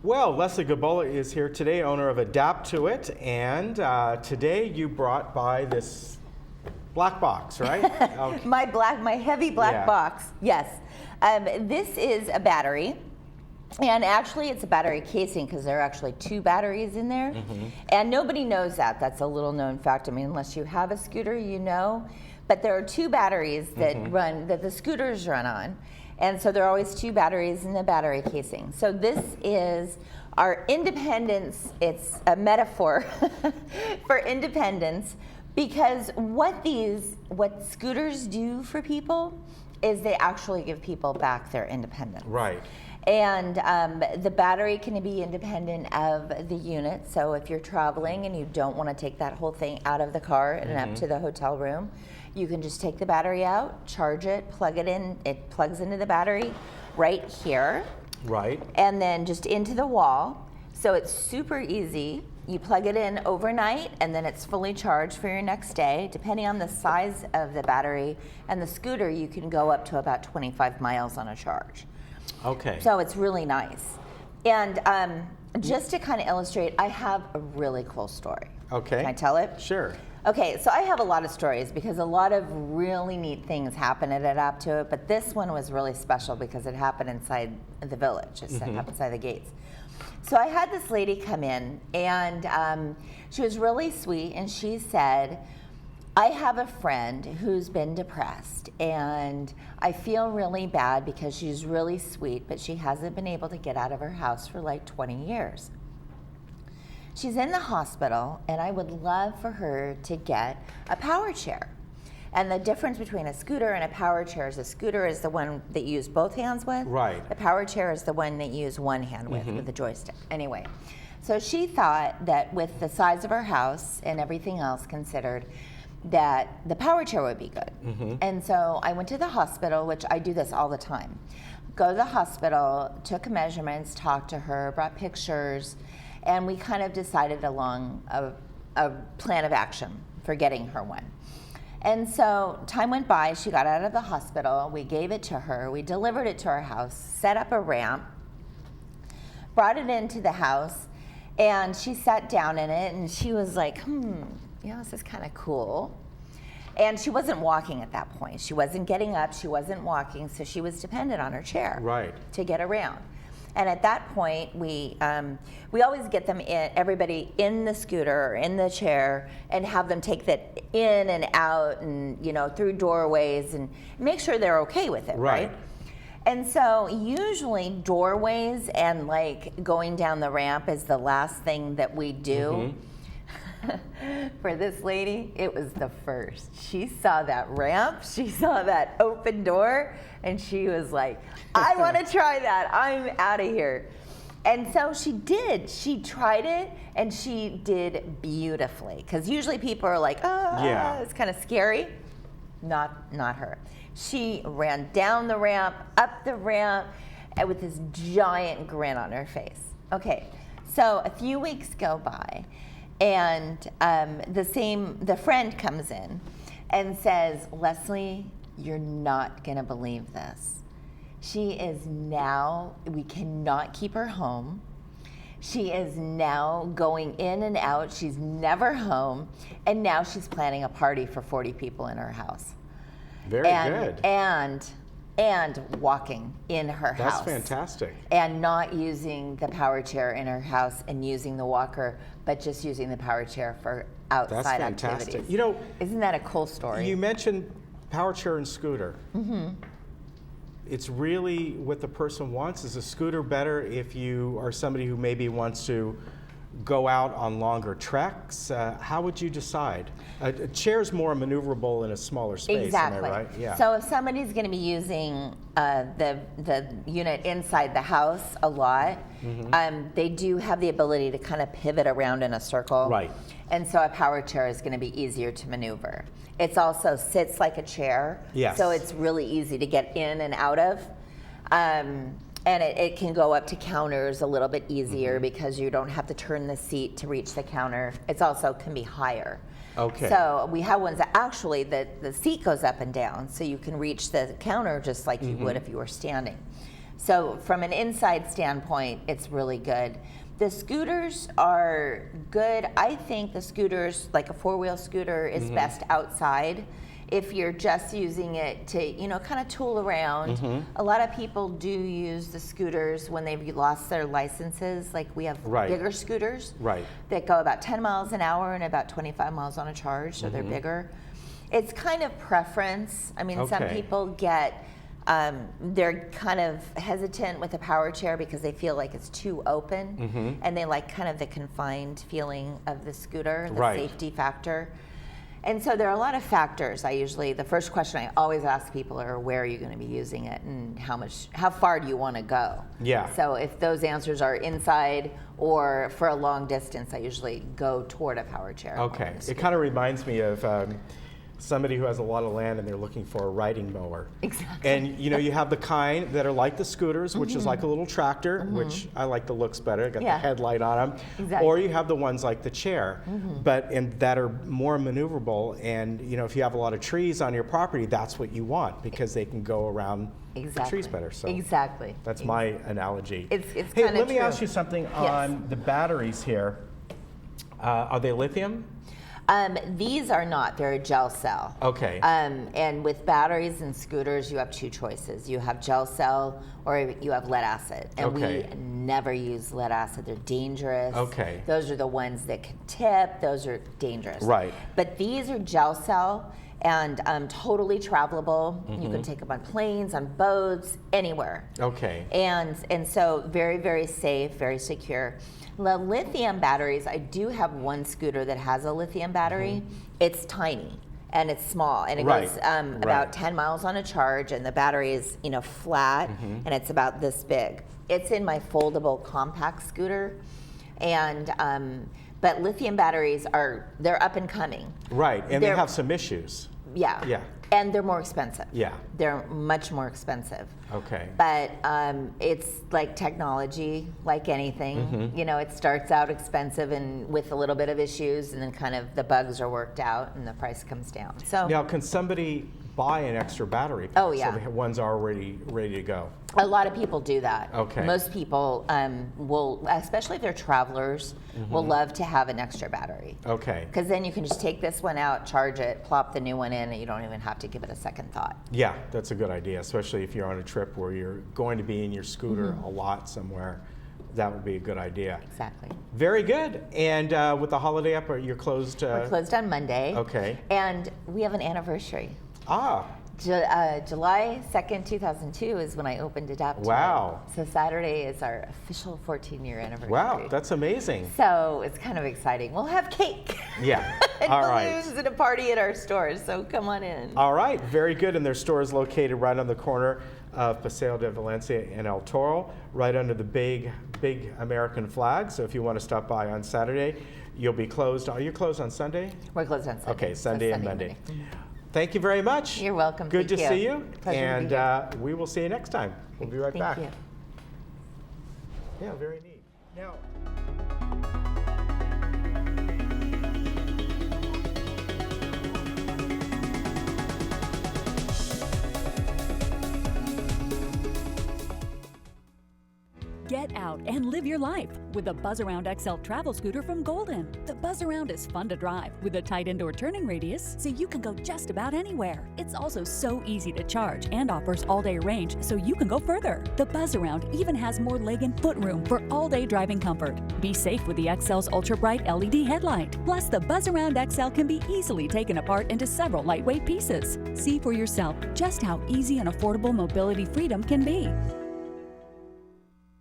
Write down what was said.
Well, Leslie Gabola is here today, owner of Adapt to It, and today you brought by this black box, right? Okay. My heavy black box, yes. This is a battery, and actually it's a battery casing because there are actually 2 batteries in there, and nobody knows that. That's a little known fact. I mean, unless you have a scooter, you know, but there are 2 batteries that that the scooters run on. And so there are always 2 batteries in the battery casing. So this is our independence. It's a metaphor for independence, because what scooters do for people is they actually give people back their independence. Right. And the battery can be independent of the unit. So if you're traveling and you don't want to take that whole thing out of the car and up to the hotel room, you can just take the battery out, charge it, plug it in. It plugs into the battery right here. Right. And then just into the wall. So it's super easy. You plug it in overnight, and then it's fully charged for your next day. Depending on the size of the battery and the scooter, you can go up to about 25 miles on a charge. Okay. So it's really nice. And just to kind of illustrate, I have a really cool story. Okay. Can I tell it? Sure. Okay, so I have a lot of stories because a lot of really neat things happen at Adapt to It, but this one was really special because it happened inside the village. It happened inside the gates. So I had this lady come in, and she was really sweet, and she said, I have a friend who's been depressed, and I feel really bad because she's really sweet, but she hasn't been able to get out of her house for like 20 years. She's in the hospital, and I would love for her to get a power chair. And the difference between a scooter and a power chair is a scooter is the one that you use both hands with. Right. The power chair is the one that you use one hand with the joystick. Anyway, so she thought that with the size of her house and everything else considered, that the power chair would be good. And so I went to the hospital, which I do this all the time. Go to the hospital, took measurements, talked to her, brought pictures, and we kind of decided along a plan of action for getting her one. And so time went by, she got out of the hospital, we gave it to her, we delivered it to her house, set up a ramp, brought it into the house, and she sat down in it, and she was like, this is kind of cool. And she wasn't walking at that point. She wasn't getting up, she wasn't walking, so she was dependent on her chair to get around. And at that point, we always get them everybody in the scooter or in the chair, and have them take that in and out, and through doorways, and make sure they're okay with it, right? And so usually doorways and like going down the ramp is the last thing that we do. For this lady, it was the first. She saw that ramp, she saw that open door, and she was like, I want to try that. I'm out of here. And so she did. She tried it, and she did beautifully. Because usually people are like, it's kind of scary. Not her. She ran down the ramp, up the ramp, and with this giant grin on her face. Okay, so a few weeks go by, and the friend comes in and says, Leslie, you're not gonna believe this. She is now, we cannot keep her home. She is now going in and out. She's never home. And now she's planning a party for 40 people in her house. Very good. And walking in her house. That's fantastic. And not using the power chair in her house and using the walker, but just using the power chair for outside That's fantastic. activities. Isn't that a cool story? You mentioned power chair and scooter. It's really what the person wants. Is a scooter better if you are somebody who maybe wants to go out on longer treks? How would you decide? A chair's more maneuverable in a smaller space, exactly. Am I right? Yeah. So if somebody's going to be using the unit inside the house a lot, they do have the ability to kind of pivot around in a circle. Right. And so a power chair is going to be easier to maneuver. It's also sits like a chair, so it's really easy to get in and out of. And it can go up to counters a little bit easier because you don't have to turn the seat to reach the counter. It's also can be higher. Okay. So we have ones that actually the seat goes up and down, so you can reach the counter just like you would if you were standing. So from an inside standpoint, it's really good. The scooters are good. I think the scooters, like a four-wheel scooter, is best outside. If you're just using it to, kind of tool around. A lot of people do use the scooters when they've lost their licenses. Like we have bigger scooters that go about 10 miles an hour and about 25 miles on a charge, so they're bigger. It's kind of preference. I mean, some people get, they're kind of hesitant with a power chair because they feel like it's too open, and they like kind of the confined feeling of the scooter, the safety factor. And so there are a lot of factors. The first question I always ask people are, where are you going to be using it, and how far do you want to go? Yeah. So if those answers are inside or for a long distance, I usually go toward a power chair. Okay. It kind of reminds me of somebody who has a lot of land and they're looking for a riding mower. Exactly. And you have the kind that are like the scooters, which is like a little tractor, which I like the looks better, got the headlight on them. Exactly. Or you have the ones like the chair, and that are more maneuverable. And if you have a lot of trees on your property, that's what you want, because they can go around the trees better. So that's my analogy. It's hey, kind of let me ask you something on the batteries here. Are they lithium? These are not. They're a gel cell. Okay. And with batteries and scooters, you have two choices. You have gel cell or you have lead acid. And we never use lead acid. They're dangerous. Okay. Those are the ones that can tip. Those are dangerous. Right. But these are gel cell and totally travelable. You can take them on planes, on boats, anywhere. Okay. And so very, very safe, very secure. The lithium batteries, I do have one scooter that has a lithium battery. It's tiny and it's small, and it goes about 10 miles on a charge, and the battery is flat, and it's about this big. It's in my foldable compact scooter, and but lithium batteries they're up and coming. Right, and they have some issues. Yeah. Yeah. And they're more expensive. Yeah. They're much more expensive. Okay. But it's like technology, like anything. It starts out expensive and with a little bit of issues, and then kind of the bugs are worked out and the price comes down. So now, can somebody buy an extra battery? Oh, yeah. So the one's already ready to go. A lot of people do that. Okay. Most people will, especially if they're travelers, will love to have an extra battery. Okay. Because then you can just take this one out, charge it, plop the new one in, and you don't even have to give it a second thought. Yeah, that's a good idea, especially if you're on a trip where you're going to be in your scooter a lot somewhere. That would be a good idea. Exactly. Very good. And with the holiday up, you're closed? We're closed on Monday. Okay. And we have an anniversary. July 2nd, 2002 is when I opened Adapt. Wow. So Saturday is our official 14-year anniversary. Wow, that's amazing. So it's kind of exciting. We'll have cake. Yeah. And all balloons right. and a party at our stores, so come on in. All right, very good. And their store is located right on the corner of Paseo de Valencia and El Toro, right under the big American flag. So if you want to stop by on Saturday, you'll be closed. Are you closed on Sunday? We're closed on Sunday. Okay, Sunday and Monday. Thank you very much. You're welcome. Good to see you. Pleasure to be here. We will see you next time. We'll be right back. Thank you. Yeah, very neat. Now. Get out and live your life with the Buzz Around XL travel scooter from Golden. The Buzz Around is fun to drive with a tight indoor turning radius so you can go just about anywhere. It's also so easy to charge and offers all-day range so you can go further. The Buzz Around even has more leg and foot room for all-day driving comfort. Be safe with the XL's ultra-bright LED headlight. Plus, the Buzz Around XL can be easily taken apart into several lightweight pieces. See for yourself just how easy and affordable mobility freedom can be.